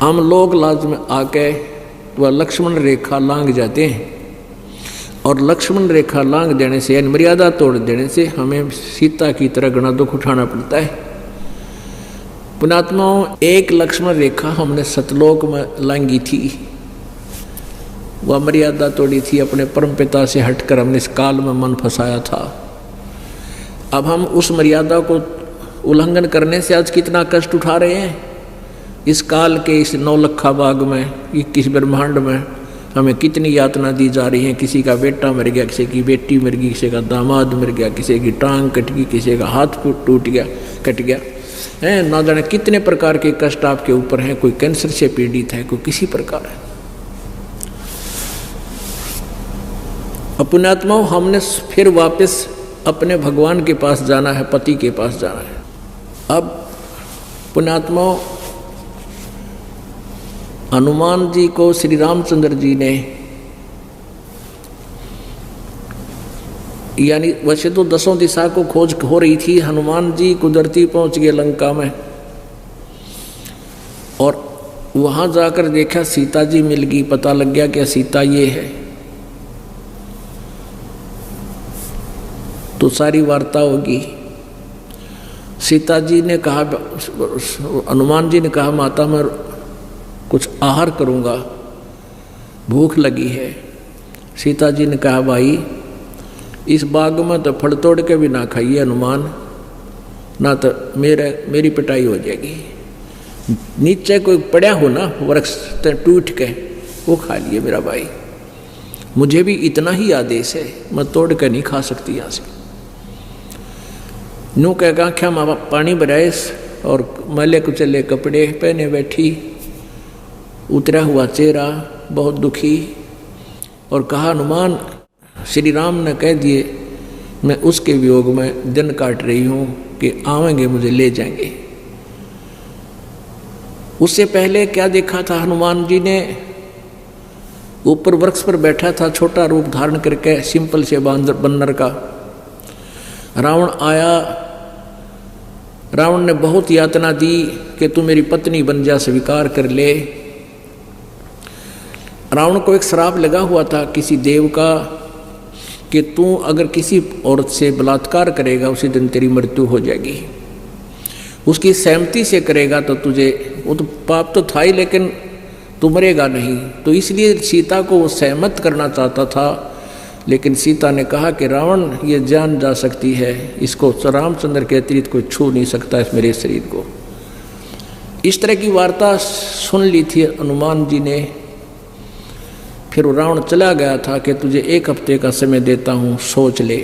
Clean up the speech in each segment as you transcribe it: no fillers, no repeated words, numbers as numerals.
हम लोग लाज में आके वह लक्ष्मण रेखा लांघ जाते हैं, और लक्ष्मण रेखा लांघ देने से यानी मर्यादा तोड़ देने से हमें सीता की तरह घना दुख उठाना पड़ता है। पुण्यात्माओं, एक लक्ष्मण रेखा हमने सतलोक में लांघी थी, वह मर्यादा तोड़ी थी, अपने परमपिता से हटकर हमने इस काल में मन फंसाया था। अब हम उस मर्यादा को उल्लंघन करने से आज कितना कष्ट उठा रहे हैं। इस काल के इस नौलखा बाग में, 21 ब्रह्मांड में हमें कितनी यातना दी जा रही है। किसी का बेटा मर गया, किसी की बेटी मर गई, किसी का दामाद मर गया, किसी की टांग कट गई, किसी का हाथ टूट गया, कट गया है, ना जाने कितने प्रकार के कष्ट आपके ऊपर हैं। कोई कैंसर से पीड़ित है, कोई किसी प्रकार है। पुण्यात्माओं, हमने फिर वापस अपने भगवान के पास जाना है, पति के पास जाना है। अब पुण्यात्माओं, हनुमान जी को श्री रामचंद्र जी ने, यानी वैसे तो 10 दिशा को खोज हो रही थी, हनुमान जी कुदरती पहुंच गए लंका में, और वहां जाकर देखा सीता जी मिल गई, पता लग गया कि सीता ये है। तो सारी वार्ता होगी। सीता जी ने कहा, हनुमान जी ने कहा, माता मैं कुछ आहार करूंगा, भूख लगी है। सीता जी ने कहा, भाई इस बाग में तो फल तोड़ के भी ना खाइए हनुमान, ना तो मेरी पिटाई हो जाएगी। नीचे कोई पड़ा हो ना वृक्ष टूट के, वो खा लिए मेरा भाई, मुझे भी इतना ही आदेश है, मैं तोड़ के नहीं खा सकती यहाँ से। नू कह आख्या माँ पानी भराए और मैले कुचले कपड़े पहने बैठी, उतरा हुआ चेहरा, बहुत दुखी, और कहा हनुमान श्री राम ने कह दिए मैं उसके वियोग में दिन काट रही हूँ कि आवेंगे मुझे ले जाएंगे। उससे पहले क्या देखा था हनुमान जी ने, ऊपर वृक्ष पर बैठा था छोटा रूप धारण करके, सिंपल से बंदर का। रावण आया, रावण ने बहुत यातना दी कि तू मेरी पत्नी बन जा, स्वीकार कर ले। रावण को एक श्राप लगा हुआ था किसी देव का कि तू अगर किसी औरत से बलात्कार करेगा उसी दिन तेरी मृत्यु हो जाएगी। उसकी सहमति से करेगा तो तुझे, वो तो पाप तो था ही लेकिन तू मरेगा नहीं। तो इसलिए सीता को वो सहमत करना चाहता था, लेकिन सीता ने कहा कि रावण ये जान जा सकती है, इसको रामचंद्र के अतिरिक्त कोई छू नहीं सकता इस मेरे शरीर को। इस तरह की वार्ता सुन ली थी हनुमान जी ने। फिर रावण चला गया था कि तुझे 1 हफ्ते का समय देता हूँ, सोच ले।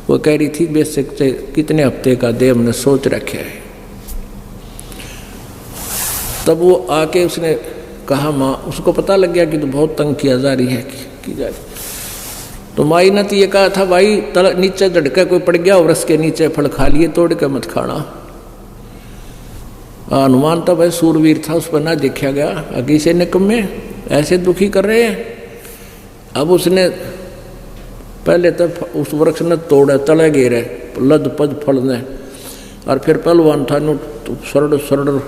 वो कह रही थी बेशक से कितने हफ्ते का दे, हमने सोच रखे है। तब वो आके उसने कहा माँ, उसको पता लग गया कि तो बहुत तंग किया जा रही है की जा रही। तो माई ने तो ये कहा था भाई नीचे झटका कोई पड़ गया और उसके नीचे फल खा लिए, तोड़ के मत खाना। हनुमान तो भाई सूरवीर था, उस पर ना देखा गया, अगी से निकम्मे ऐसे दुखी कर रहे हैं। अब उसने पहले तो उस वृक्ष ने तोड़ा, तले गिरे लद पद फल ने, और फिर पहलवान था नु सरड़ सरड़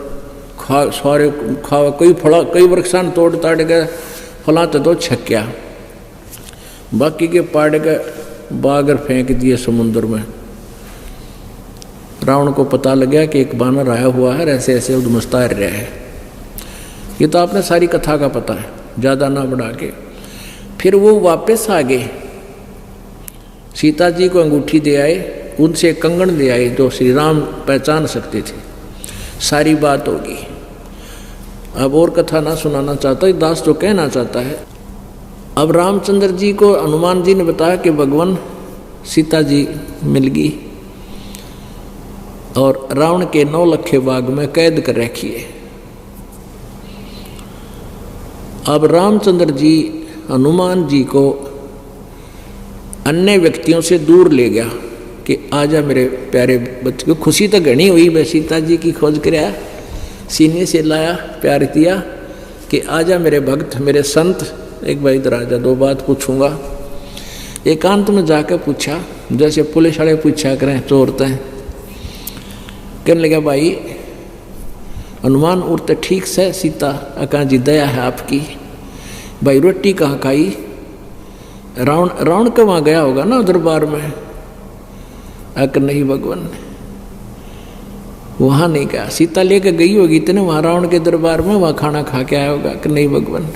खा सारे खावा, कई वृक्षान तोड़ ताड़ गए, फला तो छक्या, बाकी के पाड़ के बागर फेंक दिए समुद्र में। रावण को पता लग गया कि एक बानर आया हुआ है, ऐसे ऐसे उद्मस्ता रहा है। ये तो आपने सारी कथा का पता है, ज़्यादा ना बढ़ा के। फिर वो वापस आ गए, सीता जी को अंगूठी दे आए, उनसे कंगन ले आए जो श्री राम पहचान सकते थे। सारी बात होगी। अब और कथा ना सुनाना चाहता, दास तो कहना चाहता है। अब रामचंद्र जी को हनुमान जी ने बताया कि भगवान सीता जी मिल गई और रावण के 9 लखे बाग में कैद कर रखी है। अब रामचंद्र जी हनुमान जी को अन्य व्यक्तियों से दूर ले गया कि आजा मेरे प्यारे बच्चे को। खुशी तो घनी हुई, मैं सीता जी की खोज कराया, सीने से लाया, प्यार किया कि आजा मेरे भक्त, मेरे संत, एक बार इधर आजा, 2 बात पूछूंगा। एकांत में जाकर पूछा, जैसे पुलिस वाले पूछा करें चोरते हैं। कहने लगा भाई अनुमान उड़ते ठीक से सीता अका जी दया है आपकी, भाई रोटी कहाँ खाई। रावण के वहाँ गया होगा ना दरबार में, अक नहीं भगवान वहाँ नहीं गया, सीता लेके गई होगी इतने वहाँ रावण के दरबार में, वहाँ खाना खा के आया होगा कि नहीं भगवान।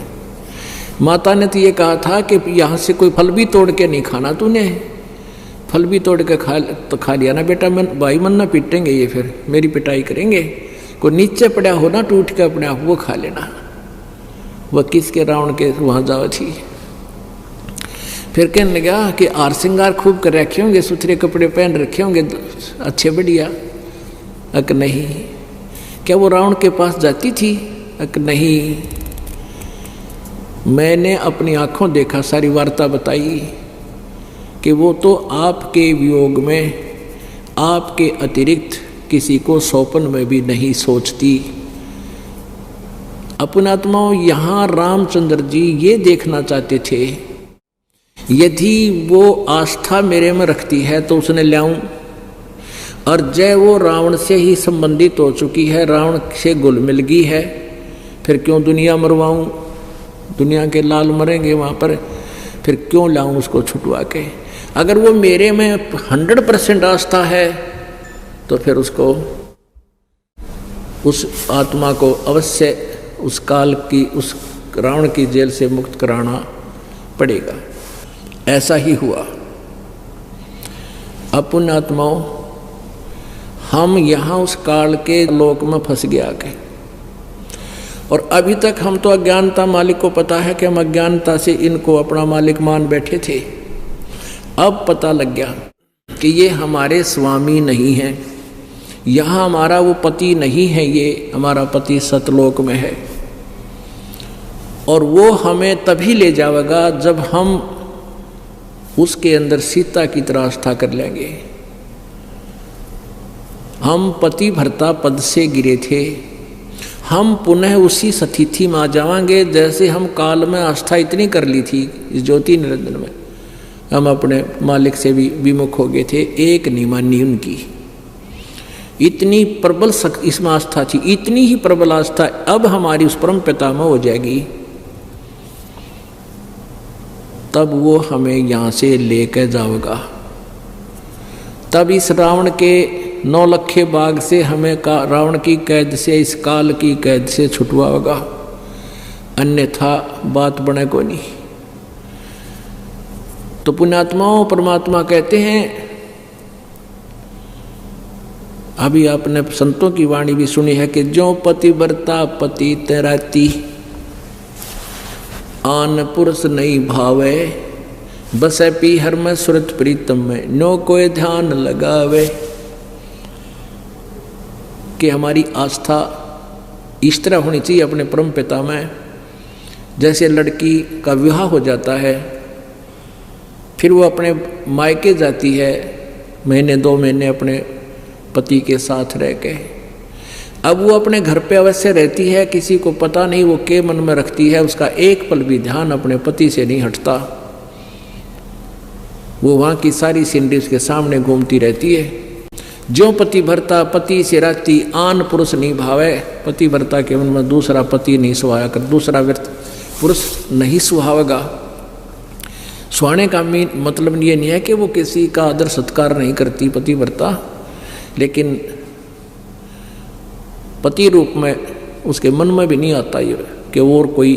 माता ने तो ये कहा था कि यहाँ से कोई फल भी तोड़ के नहीं खाना तूने, फल भी तोड़ के खा लिया ना बेटा, मैं भाई मन ना पीटेंगे ये, फिर मेरी पिटाई करेंगे। कोई नीचे पड़ा हो ना टूट के अपने आप, वो खा लेना। वह किसके रावण के वहाँ जाओ थी। फिर कहने लगा कि आर श्रृंगार खूब कर रखे होंगे, सुथरे कपड़े पहन रखे होंगे अच्छे बढ़िया। अक नहीं। क्या वो रावण के पास जाती थी? अक नहीं, मैंने अपनी आंखों देखा, सारी वार्ता बताई कि वो तो आपके वियोग में आपके अतिरिक्त किसी को सौंपन में भी नहीं सोचती। अपने आत्माओं, यहाँ रामचंद्र जी ये देखना चाहते थे, यदि वो आस्था मेरे में रखती है तो उसने लाऊं, और जय वो रावण से ही संबंधित हो चुकी है, रावण से घुल मिल गई है, फिर क्यों दुनिया मरवाऊं? दुनिया के लाल मरेंगे वहाँ पर, फिर क्यों लाऊं उसको छुटवा के? अगर वो मेरे में 100% आस्था है तो फिर उसको, उस आत्मा को अवश्य उस काल की, उस रावण की जेल से मुक्त कराना पड़ेगा। ऐसा ही हुआ। अपन आत्माओं, हम यहाँ उस काल के लोक में फंस गया के, और अभी तक हम तो अज्ञानता, मालिक को पता है कि हम अज्ञानता से इनको अपना मालिक मान बैठे थे। अब पता लग गया कि ये हमारे स्वामी नहीं हैं, यहाँ हमारा वो पति नहीं है, ये हमारा पति सतलोक में है, और वो हमें तभी ले जाएगा जब हम उसके अंदर सीता की तरह आस्था कर लेंगे। हम पति भर्ता पद से गिरे थे, हम पुनः उसी स्थिति में आ जाएंगे जैसे हम काल में आस्था इतनी कर ली थी इस ज्योति निरंजन में, हम अपने मालिक से भी विमुख हो गए थे, एक नहीं मानी उनकी। इतनी प्रबल इसमें आस्था थी, इतनी ही प्रबल आस्था अब हमारी उस परम पिता में हो जाएगी, तब वो हमें यहाँ से लेकर जाएगा। तब इस रावण के 9 लखे बाग से हमें रावण की कैद से, इस काल की कैद से छुटवाएगा, अन्यथा बात बने को नहीं। तो पुण्यात्माओं, परमात्मा कहते हैं, अभी आपने संतों की वाणी भी सुनी है कि जो पतिव्रता पति तैराती, आन पुरुष नहीं भावे, बसे पीहर में सुरत प्रीतम में, नो कोई ध्यान लगावे। कि हमारी आस्था इस तरह होनी चाहिए अपने परम पिता में, जैसे लड़की का विवाह हो जाता है, फिर वो अपने मायके जाती है, महीने 2 महीने अपने पति के साथ रह के, अब वो अपने घर पे अवश्य रहती है, किसी को पता नहीं वो के मन में रखती है, उसका एक पल भी ध्यान अपने पति से नहीं हटता, वो वहाँ की सारी सीनरी उसके सामने घूमती रहती है। जो पति भरता पति से राती, आन पुरुष नहीं भावे, पति भरता के मन में दूसरा पति नहीं सुहाया कर, दूसरा पुरुष नहीं सुहावेगा। सुहाने का मतलब ये नहीं है कि वो किसी का आदर सत्कार नहीं करती पति भरता, लेकिन पति रूप में उसके मन में भी नहीं आता ये कि और कोई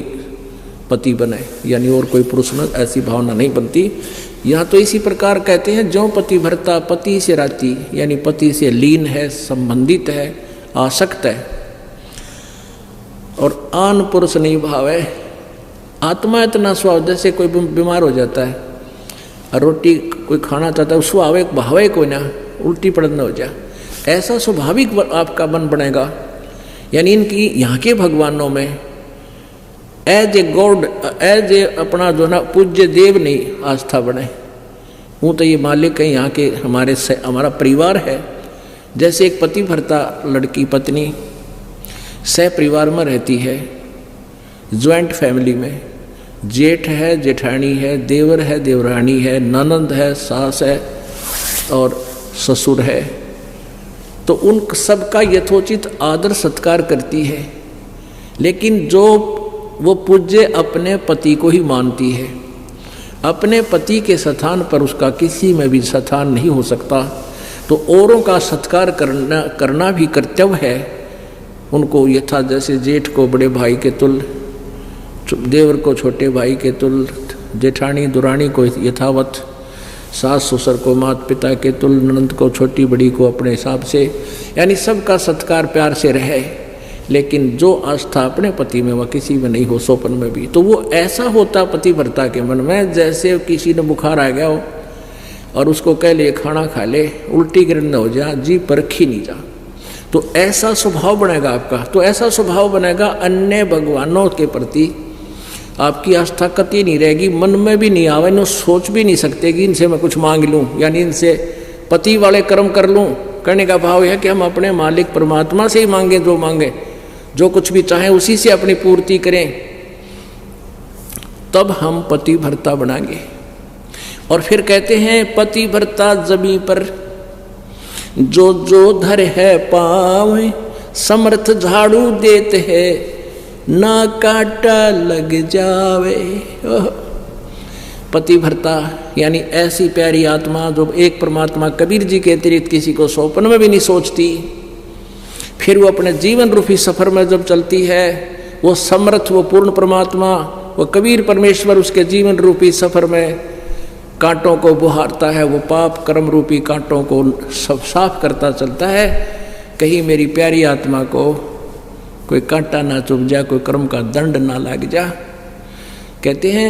पति बने, यानी और कोई पुरुष में ऐसी भावना नहीं बनती। यहाँ तो इसी प्रकार कहते हैं, जो पति भरता पति से राती, यानी पति से लीन है, संबंधित है, आसक्त है, और आन पुरुष नहीं भावे। आत्मा इतना स्वभाव, जैसे कोई बीमार हो जाता है और रोटी कोई खाना चाहता है, स्वभाव भावे को ना उल्टी पड़ना हो जाए, ऐसा स्वाभाविक आपका मन बनेगा। यानी इनकी यहाँ के भगवानों में as a god, as a अपना जो ना पूज्य देव नहीं आस्था बने, वो तो ये मालिक है, यहाँ के हमारा परिवार है। जैसे एक पति भरता लड़की पत्नी सह परिवार में रहती है, ज्वाइंट फैमिली में, जेठ है, जेठानी है, देवर है, देवरानी है, ननंद है, सास है और ससुर है, तो उन सबका यथोचित आदर सत्कार करती है, लेकिन जो वो पूज्य अपने पति को ही मानती है, अपने पति के स्थान पर उसका किसी में भी स्थान नहीं हो सकता, तो औरों का सत्कार करना भी कर्तव्य है। उनको यथा जैसे जेठ को बड़े भाई के तुल्य, देवर को छोटे भाई के तुल्य, जेठानी दुरानी को यथावत, सास ससुर को माता पिता के तुल्य, ननद को छोटी बड़ी को अपने हिसाब से, यानी सबका सत्कार प्यार से रहे। लेकिन जो आस्था अपने पति में वह किसी में नहीं हो, सोपन में भी, तो वो ऐसा होता पतिव्रता के मन में जैसे किसी ने बुखार आ गया हो और उसको कह लिए खाना खा ले, उल्टी गिरन हो जा, जी पर रखी नहीं जा, तो ऐसा स्वभाव बनेगा आपका। तो ऐसा स्वभाव बनेगा अन्य भगवानों के प्रति आपकी आस्था कति नहीं रहेगी, मन में भी नहीं आवे, न सोच भी नहीं सकते कि इनसे मैं कुछ मांग लूँ, यानी इनसे पति वाले कर्म कर लूँ। करने का भाव है कि हम अपने मालिक परमात्मा से ही मांगे, जो मांगे, जो कुछ भी चाहें उसी से अपनी पूर्ति करें, तब हम पतिव्रता बनाएंगे। और फिर कहते हैं पतिव्रता जमी पर जो जो धर है पाँव, समर्थ झाड़ू देते हैं ना काटा लग जावे। पतिव्रता यानी ऐसी प्यारी आत्मा जो एक परमात्मा कबीर जी के अतिरिक्त किसी को सौंपन में भी नहीं सोचती, फिर वो अपने जीवन रूपी सफर में जब चलती है, वो समर्थ, वो पूर्ण परमात्मा, वो कबीर परमेश्वर उसके जीवन रूपी सफर में कांटों को बुहारता है, वो पाप कर्म रूपी कांटों को सब साफ करता चलता है। कहीं मेरी प्यारी आत्मा को कोई कांटा ना चुभ जा, कोई कर्म का दंड ना लग जा। कहते हैं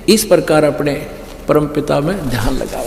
इस प्रकार अपने परमपिता में ध्यान लगाओ।